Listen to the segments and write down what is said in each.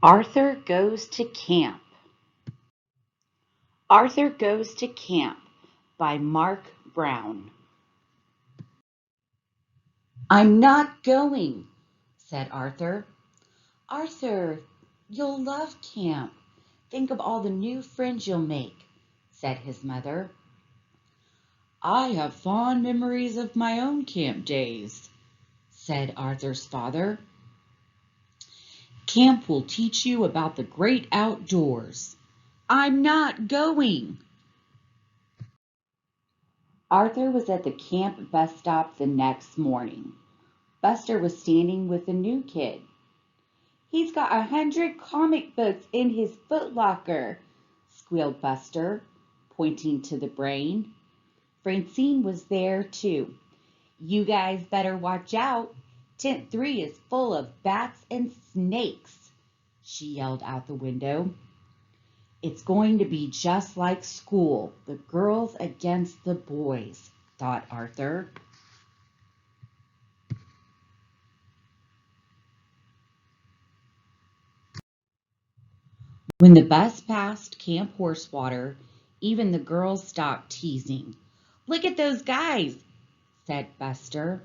Arthur Goes to Camp. Arthur Goes to Camp by Mark Brown. "I'm not going," said Arthur. "Arthur, you'll love camp. Think of all the new friends you'll make," said his mother. "I have fond memories of my own camp days," said Arthur's father. "Camp will teach you about the great outdoors." "I'm not going." Arthur was at the camp bus stop the next morning. Buster was standing with a new kid. "He's got 100 comic books in his footlocker," squealed Buster, pointing to the brain. Francine was there too. "You guys better watch out. Tent 3 is full of bats and snakes," she yelled out the window. "It's going to be just like school, the girls against the boys," thought Arthur. When the bus passed Camp Horsewater, even the girls stopped teasing. "Look at those guys," said Buster.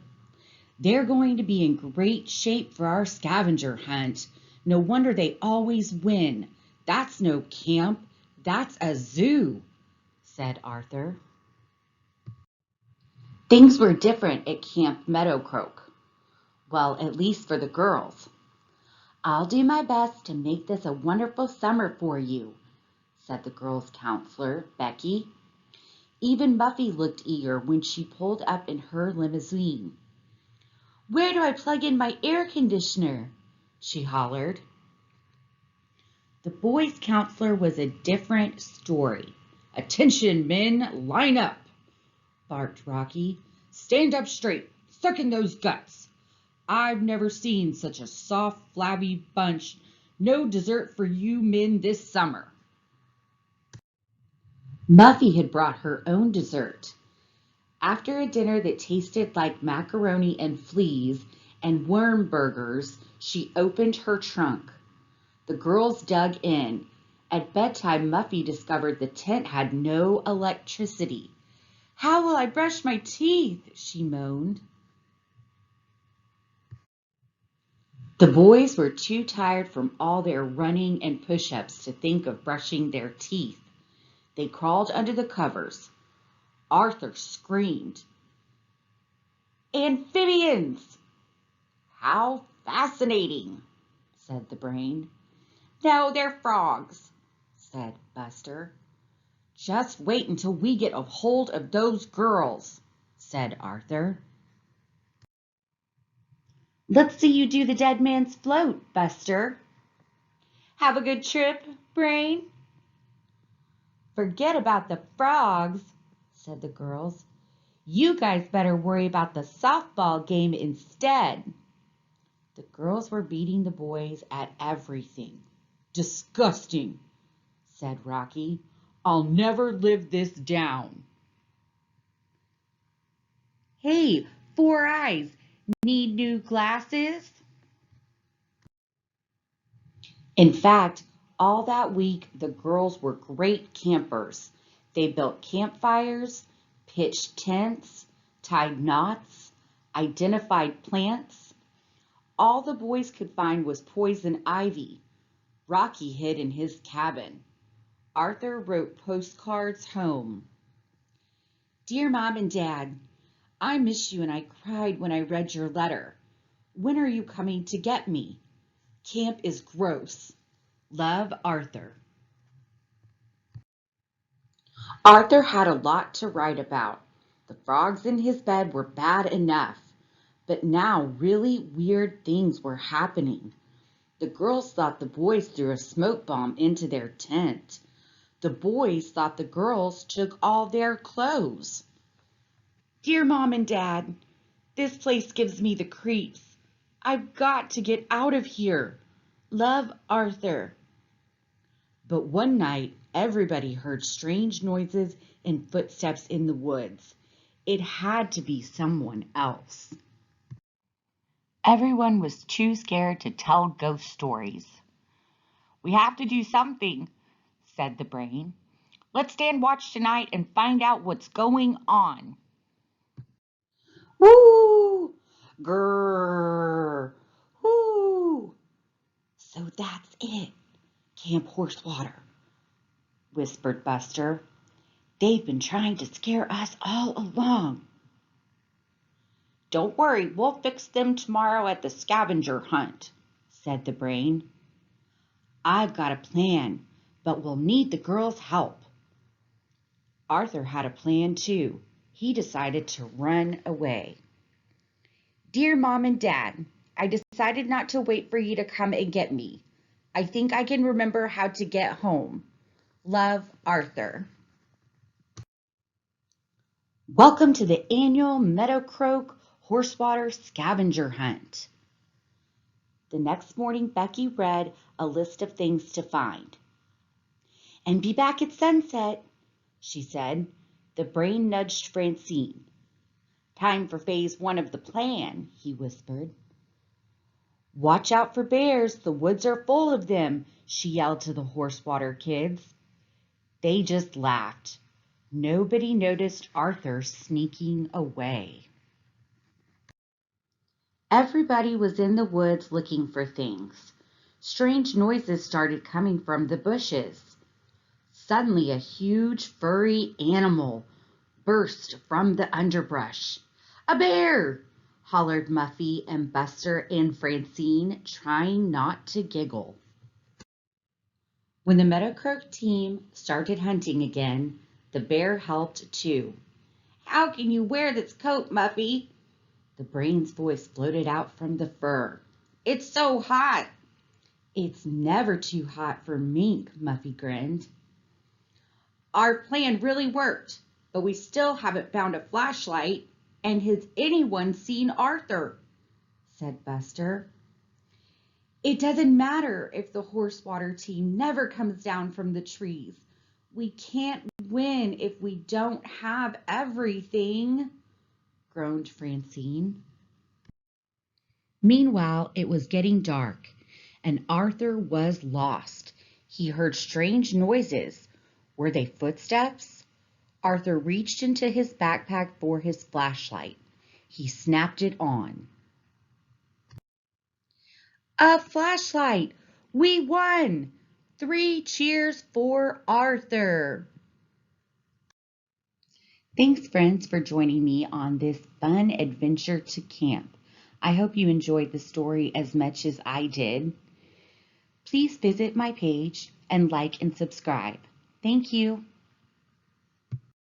"They're going to be in great shape for our scavenger hunt. No wonder they always win. That's no camp, that's a zoo," said Arthur. Things were different at Camp Meadowcroke. Well, at least for the girls. "I'll do my best to make this a wonderful summer for you," said the girls' counselor, Becky. Even Muffy looked eager when she pulled up in her limousine. "Where do I plug in my air conditioner?" she hollered. The boys' counselor was a different story. "Attention, men, line up," barked Rocky. "Stand up straight, suck in those guts. I've never seen such a soft, flabby bunch. No dessert for you men this summer." Muffy had brought her own dessert. After a dinner that tasted like macaroni and fleas and worm burgers, she opened her trunk. The girls dug in. At bedtime, Muffy discovered the tent had no electricity. "How will I brush my teeth?" she moaned. The boys were too tired from all their running and push-ups to think of brushing their teeth. They crawled under the covers. Arthur screamed, "Amphibians!" "How fascinating," said the brain. "No, they're frogs," said Buster. "Just wait until we get a hold of those girls," said Arthur. "Let's see you do the dead man's float, Buster." "Have a good trip, Brain." "Forget about the frogs," said the girls. "You guys better worry about the softball game instead." The girls were beating the boys at everything. "Disgusting," said Rocky. "I'll never live this down." "Hey, Four Eyes, need new glasses?" In fact, all that week the girls were great campers. They built campfires, pitched tents, tied knots, identified plants. All the boys could find was poison ivy. Rocky hid in his cabin. Arthur wrote postcards home. "Dear Mom and Dad, I miss you and I cried when I read your letter. When are you coming to get me? Camp is gross. Love, Arthur." Arthur had a lot to write about. The frogs in his bed were bad enough, but now really weird things were happening. The girls thought the boys threw a smoke bomb into their tent. The boys thought the girls took all their clothes. "Dear Mom and Dad, this place gives me the creeps. I've got to get out of here. Love, Arthur." But one night, everybody heard strange noises and footsteps in the woods. It had to be someone else. Everyone was too scared to tell ghost stories. We have to do something, said the brain. Let's stand watch tonight and find out what's going on. Woo! Grrr! Woo! So that's it, Camp Horsewater, whispered Buster. They've been trying to scare us all along. Don't worry, we'll fix them tomorrow at the scavenger hunt, said the brain. I've got a plan, but we'll need the girls' help. Arthur had a plan too. He decided to run away. Dear Mom and Dad, I decided not to wait for you to come and get me. I think I can remember how to get home. Love, Arthur. Welcome to the annual Meadowcroke Horsewater Scavenger Hunt. The next morning, Becky read a list of things to find. And be back at sunset, she said. The brain nudged Francine. Time for phase 1 of the plan, he whispered. Watch out for bears, the woods are full of them, she yelled to the Horsewater kids. They just laughed. Nobody noticed Arthur sneaking away. Everybody was in the woods looking for things. Strange noises started coming from the bushes. Suddenly, a huge furry animal burst from the underbrush. A bear! Hollered Muffy and Buster and Francine, trying not to giggle. When the Meadowcroke team started hunting again, the bear helped too. How can you wear this coat, Muffy? The brain's voice floated out from the fur. It's so hot. It's never too hot for Mink, Muffy grinned. Our plan really worked, but we still haven't found a flashlight. And has anyone seen Arthur? Said Buster. It doesn't matter if the Horsewater team never comes down from the trees. We can't win if we don't have everything, groaned Francine. Meanwhile, it was getting dark, and Arthur was lost. He heard strange noises. Were they footsteps? Arthur reached into his backpack for his flashlight. He snapped it on. A flashlight! We won! 3 cheers for Arthur! Thanks, friends, for joining me on this fun adventure to camp. I hope you enjoyed the story as much as I did. Please visit my page and like and subscribe. Thank you.